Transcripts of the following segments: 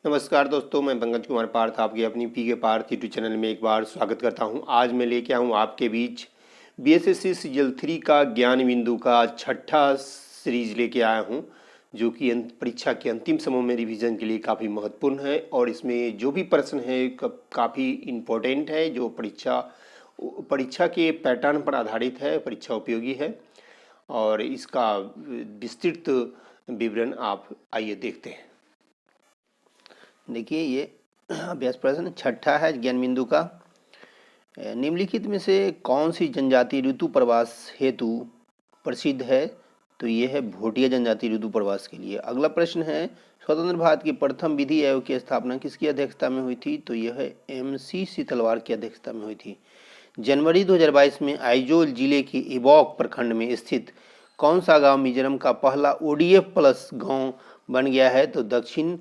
नमस्कार दोस्तों, मैं पंकज कुमार पार्थ आपकी अपनी पीके पार्थ यूट्यूब चैनल में एक बार स्वागत करता हूं। आज मैं लेके आऊं आपके बीच बीएसएससी सीजल 3 का ज्ञान बिंदु का छठा सीरीज लेके आया हूं, जो कि परीक्षा के अंतिम समय में रिवीजन के लिए काफ़ी महत्वपूर्ण है और इसमें जो भी प्रश्न है काफ़ी इम्पोर्टेंट है, जो परीक्षा के पैटर्न पर आधारित है, परीक्षा उपयोगी है और इसका विस्तृत विवरण आप आइए देखते हैं। देखिए ये अभ्यास प्रश्न छठा है ज्ञान बिंदु का। निम्नलिखित में से कौन सी जनजाति ऋतु प्रवास हेतु प्रसिद्ध है? तो ये है भोटिया जनजाति ऋतु प्रवास के लिए। अगला प्रश्न है स्वतंत्र भारत की प्रथम विधि आयोग की स्थापना किसकी अध्यक्षता में हुई थी? तो यह है MC सीतलवार की अध्यक्षता में हुई थी। जनवरी 2022 में आइजोल जिले के इबोक प्रखंड में स्थित कौन सा गांव मिजोरम का पहला ODF प्लस गांव बन गया है? तो दक्षिण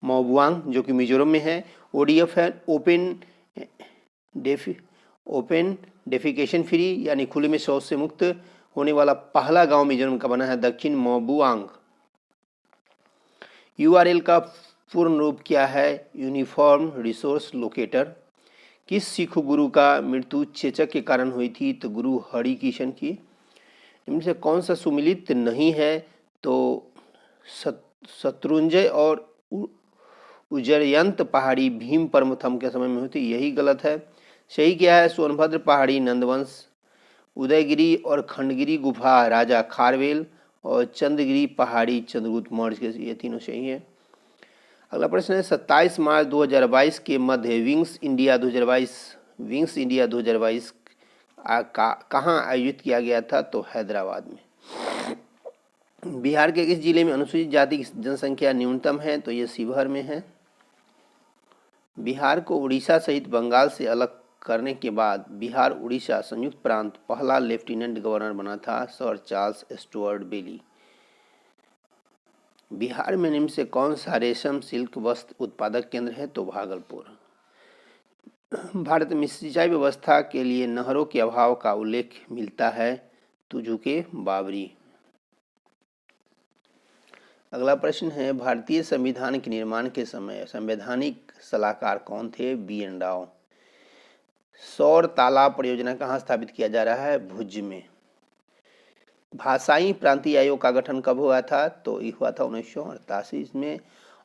मौबुआंग जो कि मिजोरम में है। ODF है ओपन डेफिकेशन फ्री यानी खुले में शौच से मुक्त होने वाला पहला गांव मिजोरम का बना है दक्षिण मौबुआंग। URL का पूर्ण रूप क्या है? Uniform resource locator. किस सिख गुरु का मृत्यु चेचक के कारण हुई थी? तो गुरु हरिकिशन की। इनमें से कौन सा सुमिलित नहीं है? तो शत्रुंजय और उजयंत पहाड़ी भीम प्रथम के समय में हुई थी, यही गलत है। सही क्या है? सोनभद्र पहाड़ी नंदवंश, उदयगिरी और खंडगिरी गुफा राजा खारवेल और चंद्रगिरी पहाड़ी चंद्रगुप्त मौर्य के, ये तीनों सही है। अगला प्रश्न है 27 मार्च 2022 के मध्य विंग्स इंडिया 2022 कहाँ आयोजित किया गया था? तो हैदराबाद में। बिहार के किस जिले में अनुसूचित जाति की जनसंख्या न्यूनतम है? तो ये शिवहर में है। बिहार को उड़ीसा सहित बंगाल से अलग करने के बाद बिहार उड़ीसा संयुक्त प्रांत पहला लेफ्टिनेंट गवर्नर बना था सर चार्ल्स स्टुअर्ट बेली। बिहार में निम्न से कौन सा रेशम सिल्क वस्त्र उत्पादक केंद्र है? तो भागलपुर। भारत में सिंचाई व्यवस्था के लिए नहरों के अभाव का उल्लेख मिलता है तुजुके बाबरी। अगला प्रश्न है भारतीय संविधान के निर्माण के समय संवैधानिक सलाहकार कौन थे? BN राव। सौर तालाब परियोजना कहाँ स्थापित किया जा रहा है? भुज में। भाषाई प्रांतीय आयोग का गठन कब हुआ था? तो ये हुआ था 1988 में।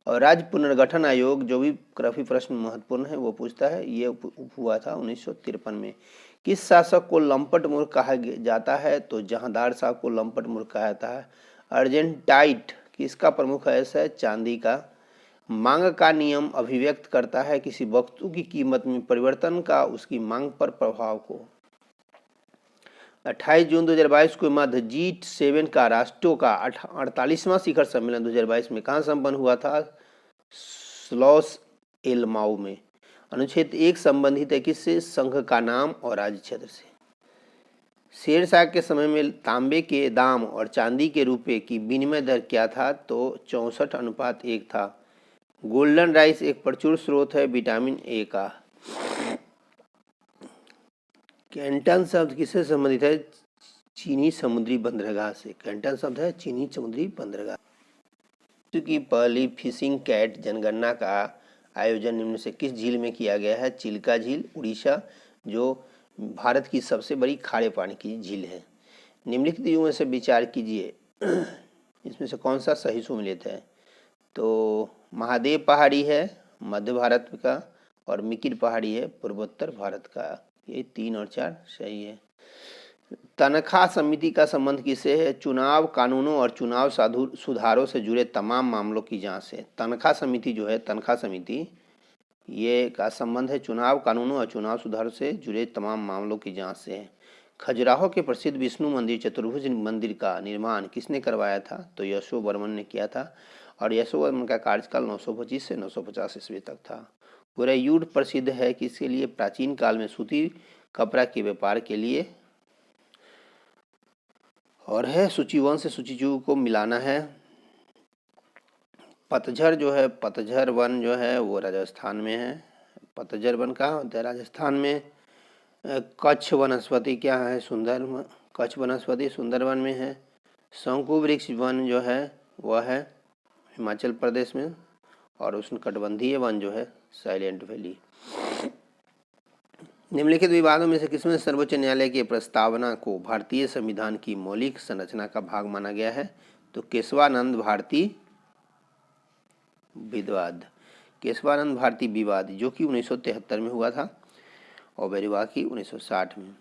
और राज्य पुनर्गठन आयोग, जो भी काफी प्रश्न महत्वपूर्ण है वो पूछता है, ये हुआ था 1953 में। किस शासक को लंपट मूर्ख कहा जाता है? तो जहांदार शाह को लंपट मूर्ख कहा जाता है। अर्जेंटाइट किसका प्रमुख अयस्क है? चांदी का। मांग का नियम अभिव्यक्त करता है किसी वस्तु की कीमत में परिवर्तन का उसकी मांग पर प्रभाव को। 28 जून 2022 को मध्य G7 का राष्ट्रों का 48वां शिखर सम्मेलन 2022 में कहाँ संपन्न हुआ था? स्लॉस एलमाऊ में। अनुच्छेद 1 संबंधित है किससे? संघ का नाम और राज्य क्षेत्र से। शेरशाह के समय में तांबे के दाम और चांदी के रुपए की विनिमय दर क्या था? तो 64:1 था। गोल्डन राइस एक प्रचुर स्रोत है विटामिन A का। कैंटन शब्द किससे संबंधित है? चीनी समुद्री बंदरगाह से। कैंटन शब्द है चीनी समुद्री बंदरगाह। विश्व की पहली फिशिंग कैट जनगणना का आयोजन निम्न से किस झील में किया गया है? चिल्का झील, उड़ीसा, जो भारत की सबसे बड़ी खारे पानी की झील है। निम्नलिखित में से विचार कीजिए, इसमें से कौन सा सही सुमेलित है? तो महादेव पहाड़ी है मध्य भारत का और मिकिर पहाड़ी है पूर्वोत्तर भारत का। ये 3 और 4 सही है। तनख्वाह समिति का संबंध किससे है? चुनाव कानूनों और चुनाव सुधारों से जुड़े तमाम मामलों की जांच से। तनख्वाह समिति जो है, तनख्वाह समिति, ये का संबंध है चुनाव कानूनों और चुनाव सुधारों से जुड़े तमाम मामलों की जांच से है। खजुराहो के प्रसिद्ध विष्णु मंदिर चतुर्भुज मंदिर का निर्माण किसने करवाया था? तो यशोवर्मन ने किया था और यशोवर्मन का कार्यकाल 925 से 950 ईस्वी तक था। गुरैयूर प्रसिद्ध है किसके लिए? प्राचीन काल में सूती कपड़ा के व्यापार के लिए, और है सूचीवन से सूचीचू को मिलाना है। पतझर जो है, पतझर वन जो है वो राजस्थान में है। पतझर वन कहाँ होता है? राजस्थान में। कच्छ वनस्पति क्या है? कच्छ वनस्पति सुंदरवन में है। शंकु वृक्ष वन जो है वह है हिमाचल प्रदेश में, और उष्णकटिबंधीय वन जो है साइलेंट वैली। निम्नलिखित विवादों में से किसमें सर्वोच्च न्यायालय की प्रस्तावना को भारतीय संविधान की मौलिक संरचना का भाग माना गया है? तो केशवानंद भारती विवाद, केशवानंद भारती विवाद, जो कि 1973 में हुआ था, और बेरीवाकी 1960 में।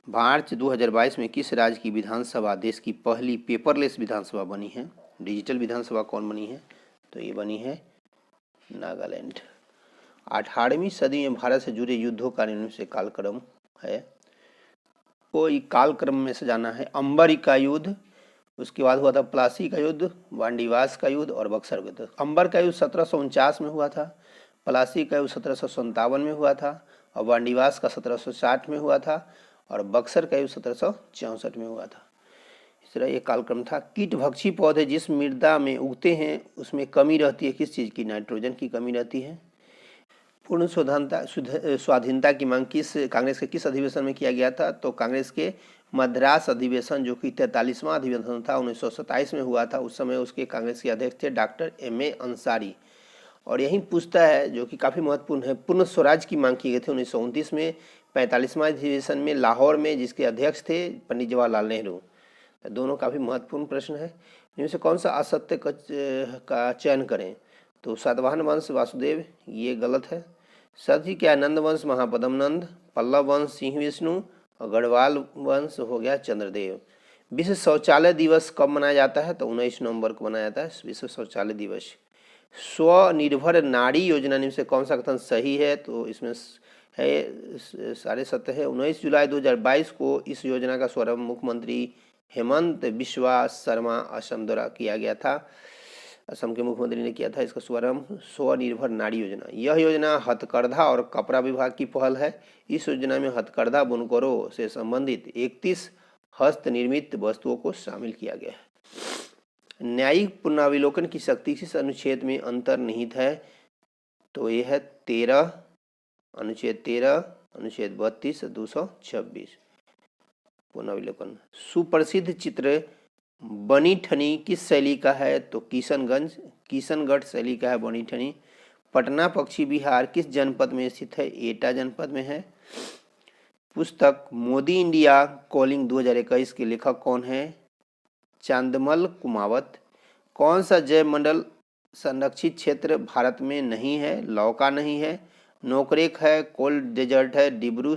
मार्च 2022 में किस राज्य की विधानसभा देश की पहली पेपरलेस विधानसभा बनी है? डिजिटल विधानसभा कौन बनी है? तो ये बनी है नागालैंड। 18वीं सदी में भारत से जुड़े युद्धों का निम्न से कालक्रम है। कोई कालक्रम में से जाना है। अंबरी का युद्ध, उसके बाद हुआ था प्लासी का युद्ध, वांडीवास का युद्ध और बक्सर का युद्ध। अंबर का युद्ध 1749 में हुआ था, प्लासी का युद्ध 1757 में हुआ था, और वांडीवास का 1760 में हुआ था, और बक्सर का युद्ध 1764 में हुआ था। इस तरह ये कालक्रम था। कीटभक्षी पौधे जिस मृदा में उगते हैं उसमें कमी रहती है, किस चीज़ की? नाइट्रोजन की कमी रहती है। पूर्ण स्वाधीनता की मांग कांग्रेस के किस अधिवेशन में किया गया था? तो कांग्रेस के मद्रास अधिवेशन, जो कि 43वां अधिवेशन था, 1927 में हुआ था। उस समय उसके कांग्रेस के अध्यक्ष थे डॉक्टर M.A. अंसारी। और यही पूछता है, जो कि काफ़ी महत्वपूर्ण है, पूर्ण स्वराज की मांग की गई थी 1929 में 45वां अधिवेशन में लाहौर में, जिसके अध्यक्ष थे पंडित जवाहरलाल नेहरू। दोनों काफ़ी महत्वपूर्ण प्रश्न है। इनमें से कौन सा असत्य का चयन करें? तो सातवाहन वंश वासुदेव, ये गलत है। सती क्या? नंद वंश महापदम नंद, पल्लव वंश सिंह विष्णु, और गढ़वाल वंश हो गया चंद्रदेव। विश्व शौचालय दिवस कब मनाया जाता है? तो 19 नवंबर को मनाया जाता है विश्व शौचालय दिवस। स्वनिर्भर नारी योजना में से कौन सा कथन सही है? तो इसमें है सारे सत्य है। 19 जुलाई 2022 को इस योजना का शुभारंभ मुख्यमंत्री हेमंत बिश्वा शर्मा असम द्वारा किया गया था। असम के मुख्यमंत्री ने किया था इसका शुभारंभ। स्वनिर्भर नारी योजना, यह योजना हथकरघा और कपड़ा विभाग की पहल है। इस योजना में हथकरघा बुनकरों से संबंधित 31 हस्त निर्मित वस्तुओं को शामिल किया गया है। न्यायिक पुनरावलोकन की शक्ति किस अनुच्छेद में अंतर्निहित है? तो यह है 13, अनुच्छेद 13, अनुच्छेद 32, 226। पुनरावलोकन। सुप्रसिद्ध चित्र बनी ठनी किस शैली का है? तो किशनगढ़ शैली का है बनी ठनी। पटना पक्षी विहार किस जनपद में स्थित है? एटा जनपद में है। पुस्तक मोदी इंडिया कॉलिंग 2021 के लेखक कौन है? चांदमल कुमावत। कौन सा जैव मंडल संरक्षित क्षेत्र भारत में नहीं है? लौका नहीं है, नोकरेक है, कोल्ड डेजर्ट है, डिब्रू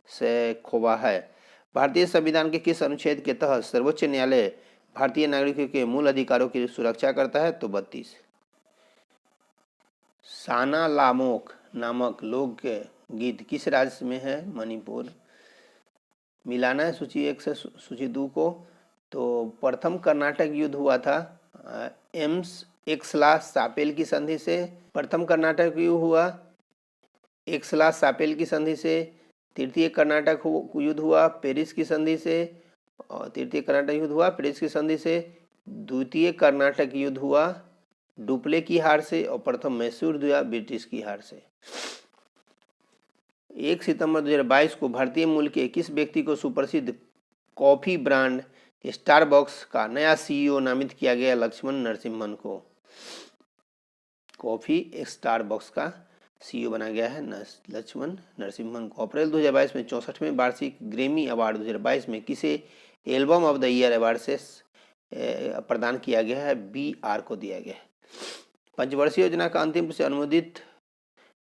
सैखोवा है। भारतीय संविधान के किस अनुच्छेद के तहत सर्वोच्च न्यायालय भारतीय नागरिकों के मूल अधिकारों की सुरक्षा करता है? तो 32। साना लामोक नामक लोक गीत किस राज्य में है? मणिपुर। मिलाना है सूची 1 से सूची 2 को। तो प्रथम कर्नाटक युद्ध हुआ था एम्स एक्सला सापेल की संधि से। प्रथम कर्नाटक युद्ध हुआ एक्सला सापेल की संधि से। तृतीय कर्नाटक युद्ध हुआ पेरिस की संधि से, और तृतीय कर्नाटक युद्ध हुआ पेरिस की संधि से। द्वितीय कर्नाटक युद्ध हुआ डुप्ले की हार से, और प्रथम मैसूर युद्ध हुआ ब्रिटिश की हार से। 1 सितंबर 2022 को भारतीय मूल के किस व्यक्ति को सुप्रसिद्ध कॉफी ब्रांड स्टारबक्स का नया CEO नामित किया गया? लक्ष्मण नरसिम्हन को कॉफी स्टारबक्स का CEO बना गया है लक्ष्मण नरसिम्हन को। अप्रैल 2022 में 64वें वार्षिक ग्रैमी अवार्ड 2022 में किसे album of the year award से प्रदान किया गया है? BR को दिया गया है। पंचवर्षीय योजना का अंतिम रूप से अनुमोदित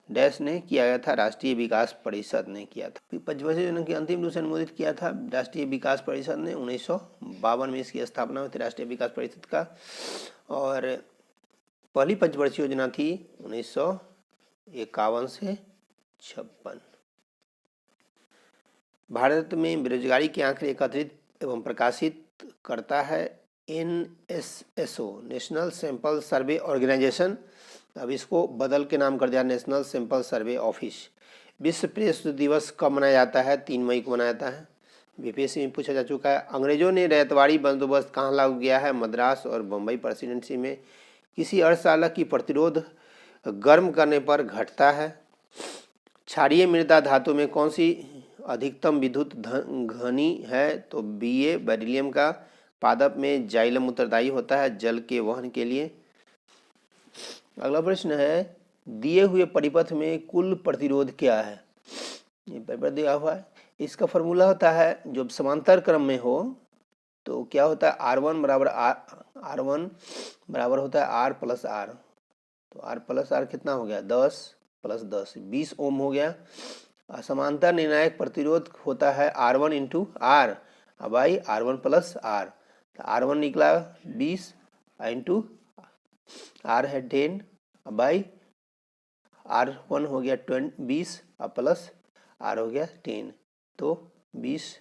डैश ने किया गया था? राष्ट्रीय विकास परिषद ने किया था। पंचवर्षीय योजना की अंतिम रूप से अनुमोदित किया था राष्ट्रीय विकास परिषद ने। 1952 में इसकी स्थापना हुई थी राष्ट्रीय विकास परिषद का। और पहली पंचवर्षीय योजना थी 1951 से 56। भारत में बेरोजगारी के आंकड़े एकत्रित एवं प्रकाशित करता है NSSO, national sample survey organisation. अब इसको बदल के नाम कर दिया नेशनल सैंपल सर्वे ऑफिस। विश्व प्रेस दिवस कब मनाया जाता है? 3 मई को मनाया जाता है। BPSC में पूछा जा चुका है। अंग्रेजों ने रैयतवाड़ी बंदोबस्त कहाँ लागू किया है? मद्रास और बम्बई प्रेसिडेंसी में। किसी अर्धचालक की प्रतिरोध गर्म करने पर घटता है। क्षारीय मृदा धातु में कौन सी अधिकतम विद्युत घनी है? तो BA बेरिलियम का पादप में जाइलम उत्तरदायी होता है जल के वहन के लिए। अगला प्रश्न है, दिए हुए परिपथ में कुल प्रतिरोध क्या है? ये पेपर दिया हुआ है। इसका फॉर्मूला होता है, जब समांतर क्रम में हो तो क्या होता है, R1 बराबर होता है R प्लस R। तो R प्लस R कितना हो गया, 10 प्लस 10 20 ओम हो गया। समांतर निर्णायक प्रतिरोध होता है R1 into R by R1 plus R। तो R1 निकला 20 इंटू R है 10 बाई R1 हो गया 20 प्लस R हो गया 10। तो 20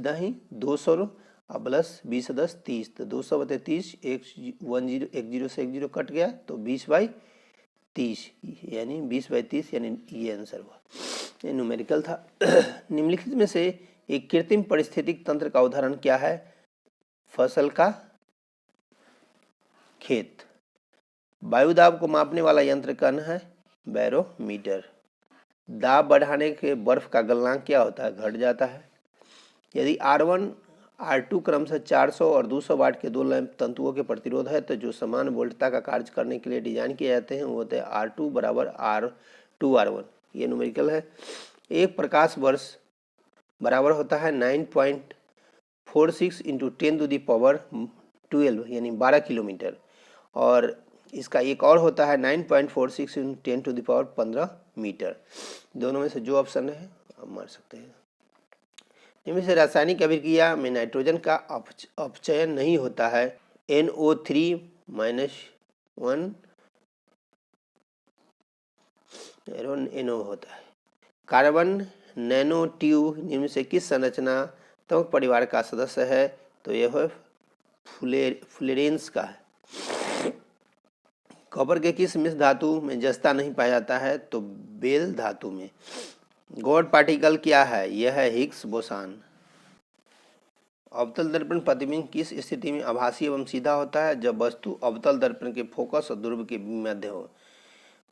दही 200 प्लस 20 10 30। तो 200 बटे 30 एक 0 से 1 0 कट गया तो 20/30 यानी 20/30 यानी ये आंसर हुआ। ये न्यूमेरिकल था। निम्नलिखित में से एक कृत्रिम पारिस्थितिक तंत्र का उदाहरण क्या है? फसल का खेत। वायु दाब को मापने वाला यंत्र कौन है? बैरोमीटर। दाब बढ़ाने के बर्फ का गलनांक क्या होता है? घट जाता है। यदि R1 R2 क्रमशः 400 और 200 वाट के दो लैंप तंतुओं के प्रतिरोध है तो जो समान वोल्टता का कार्य करने के लिए डिजाइन किए जाते हैं वो होते हैं R2 बराबर R2R1। ये न्यूमेरिकल है। एक प्रकाश वर्ष बराबर होता है 9.46 इंटू 10⁻12 यानी 12 किलोमीटर। और इसका एक और होता है 9.46 इंटू 10⁻15 मीटर। दोनों में से जो ऑप्शन है आप मार सकते हैं। इनमें से रासायनिक अभिक्रिया में नाइट्रोजन का अपचयन नहीं होता है। NO3 - 1 NO होता है। कार्बन नैनो ट्यूब निम्न से किस संरचनात्मक परिवार का सदस्य है? तो यह फ्लोरेंस का है। कॉपर के किस मिश्र धातु में जस्ता नहीं पाया जाता है? तो बेल धातु में। गॉड पार्टिकल क्या है? यह है हिग्स बोसान। अवतल दर्पण प्रतिबिंब किस स्थिति में आभासी एवं सीधा होता है? जब वस्तु अवतल दर्पण के फोकस और ध्रुव के मध्य हो।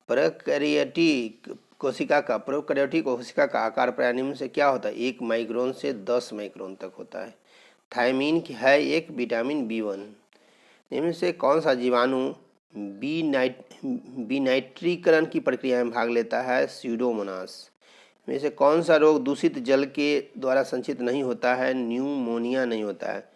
प्रोकैरियोटिक कोशिका का आकार प्राय निम्न से क्या होता है? 1 माइक्रोन से 10 माइक्रोन तक होता है। थायमीन है एक विटामिन B1। इनमें से कौन सा जीवाणु विनाइट्रीकरण की प्रक्रिया में भाग लेता है? स्यूडोमोनास। में से कौन सा रोग दूषित जल के द्वारा संचित नहीं होता है? न्यूमोनिया नहीं होता है।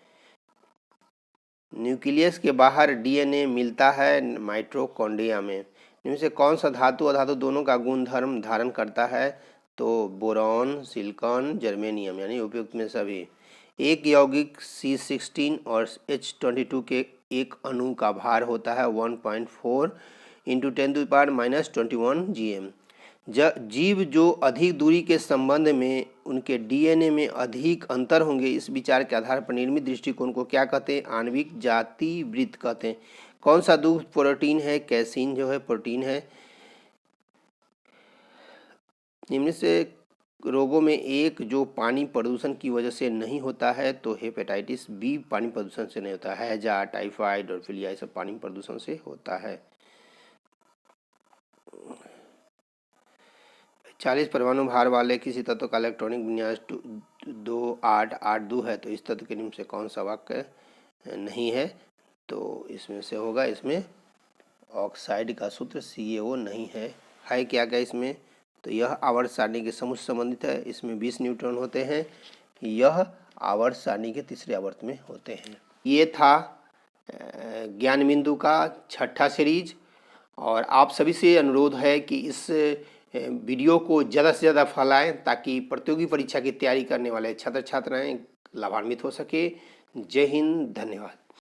न्यूक्लियस के बाहर DNA मिलता है माइटोकॉन्ड्रिया में। इनमें से कौन सा धातु अधातु दोनों का गुणधर्म धारण करता है? तो बोरॉन, सिलिकॉन, जर्मेनियम यानी उपयुक्त में सभी। एक यौगिक C16 और H22 के एक अणु का भार होता है 1.4 इंटू 10⁻⁻21 GM। जीव जो अधिक दूरी के संबंध में उनके DNA में अधिक अंतर होंगे, इस विचार के आधार पर निर्मित दृष्टिकोण को क्या कहते हैं? आणविक जाति वृत्त कहते हैं। कौन सा दूध प्रोटीन है? कैसीन जो है प्रोटीन है। निम्न से रोगों में एक जो पानी प्रदूषण की वजह से नहीं होता है तो हेपेटाइटिस B पानी प्रदूषण से नहीं होता है। हैजा, टाइफाइड और फिलिया सब पानी प्रदूषण से होता है। 40 परमाणु भार वाले किसी तत्व का इलेक्ट्रॉनिक विन्यास 2882 है तो इस तत्व के निम्न से कौन सा वाक्य नहीं है? तो इसमें से होगा, इसमें ऑक्साइड का सूत्र CaO नहीं है। क्या क्या इसमें? तो यह आवर्त सारणी के समूह से संबंधित है। इसमें 20 न्यूट्रॉन होते हैं। यह आवर्त सारणी के तीसरे आवर्त में होते हैं। ये था ज्ञान बिंदु का 6ठा सीरीज। और आप सभी से अनुरोध है कि इस वीडियो को ज़्यादा से ज़्यादा फैलाएं ताकि प्रतियोगी परीक्षा की तैयारी करने वाले छात्र छात्राएं लाभान्वित हो सके। जय हिंद, धन्यवाद।